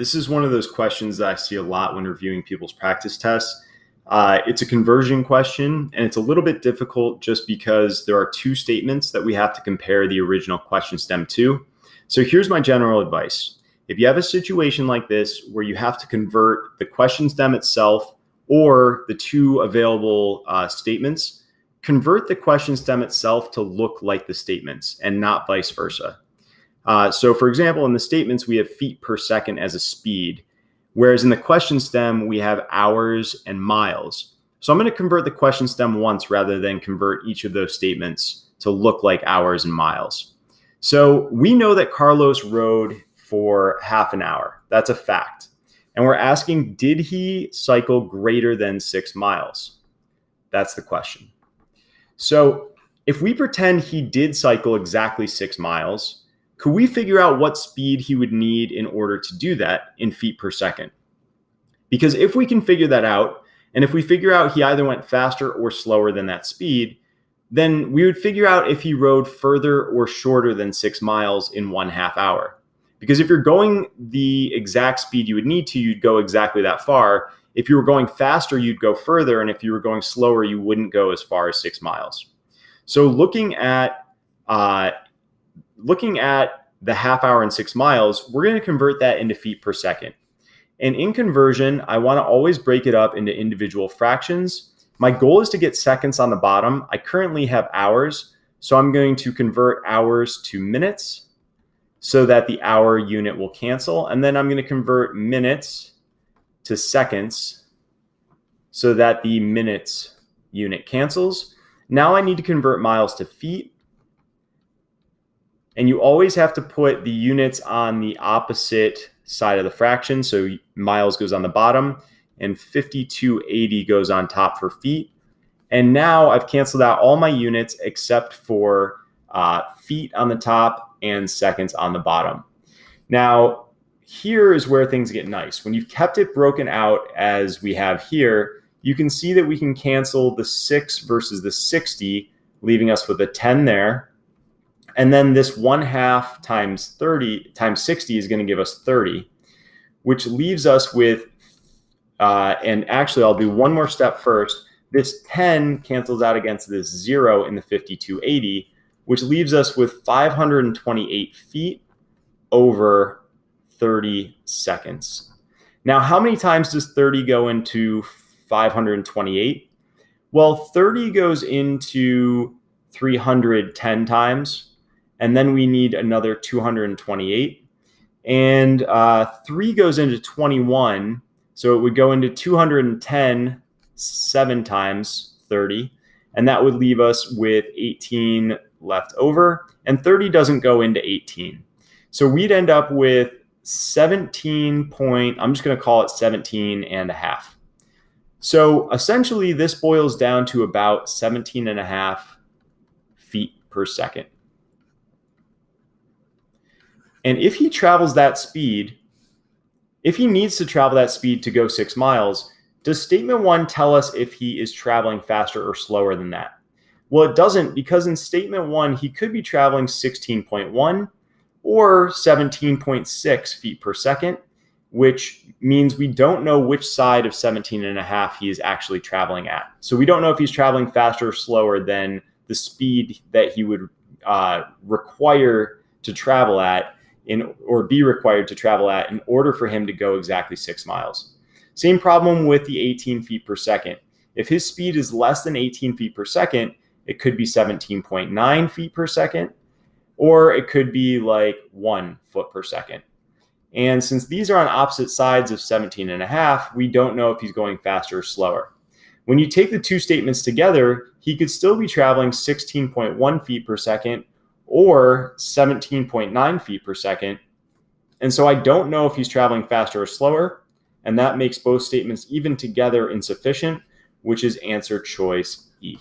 this is one of those questions that I see a lot when reviewing people's practice tests. It's a conversion question, and it's a little bit difficult just because there are two statements that we have to compare the original question stem to. So here's my general advice. If you have a situation like this where you have to convert the question stem itself or the two available statements, convert the question stem itself to look like the statements and not vice versa. So for example, in the statements, we have feet per second as a speed, whereas in the question stem, we have hours and miles. So I'm going to convert the question stem once rather than convert each of those statements to look like hours and miles. So we know that Carlos rode for half an hour. That's a fact. And we're asking, did he cycle greater than 6 miles? That's the question. So if we pretend he did cycle exactly 6 miles, could we figure out what speed he would need in order to do that in feet per second? Because if we can figure that out, and if we figure out he either went faster or slower than that speed, then we would figure out if he rode further or shorter than 6 miles in 1/2 hour. Because if you're going the exact speed you would need to, you'd go exactly that far. If you were going faster, you'd go further. And if you were going slower, you wouldn't go as far as 6 miles. So looking at the half hour and 6 miles, we're going to convert that into feet per second. And in conversion, I want to always break it up into individual fractions. My goal is to get seconds on the bottom. I currently have hours, so I'm going to convert hours to minutes so that the hour unit will cancel. And then I'm going to convert minutes to seconds so that the minutes unit cancels. Now I need to convert miles to feet. And you always have to put the units on the opposite side of the fraction. So miles goes on the bottom and 5280 goes on top for feet. And now I've canceled out all my units except for feet on the top and seconds on the bottom. Now, here is where things get nice. When you've kept it broken out as we have here, you can see that we can cancel the 6 versus the 60, leaving us with a 10 there. And then this 1/2 times 30 times 60 is going to give us 30, which leaves us with, and actually I'll do one more step first. This 10 cancels out against this 0 in the 5280, which leaves us with 528 feet over 30 seconds. Now, how many times does 30 go into 528? Well, 30 goes into 310 times. And then we need another 228. And 3 goes into 21. So it would go into 210 7 times 30. And that would leave us with 18 left over. And 30 doesn't go into 18. So we'd end up with 17 point, I'm just going to call it 17 and a half. So essentially this boils down to about 17 and a half feet per second. And if he travels that speed, if he needs to travel that speed to go 6 miles, does statement 1 tell us if he is traveling faster or slower than that? Well, it doesn't, because in statement 1, he could be traveling 16.1 or 17.6 feet per second, which means we don't know which side of 17 and a half he is actually traveling at. So we don't know if he's traveling faster or slower than the speed that he would require to travel at or be required to travel at in order for him to go exactly 6 miles. Same problem with the 18 feet per second. If his speed is less than 18 feet per second, it could be 17.9 feet per second, or it could be like 1 foot per second. And since these are on opposite sides of 17 and a half, we don't know if he's going faster or slower. When you take the two statements together, he could still be traveling 16.1 feet per second or 17.9 feet per second. And so I don't know if he's traveling faster or slower, and that makes both statements even together insufficient, which is answer choice E.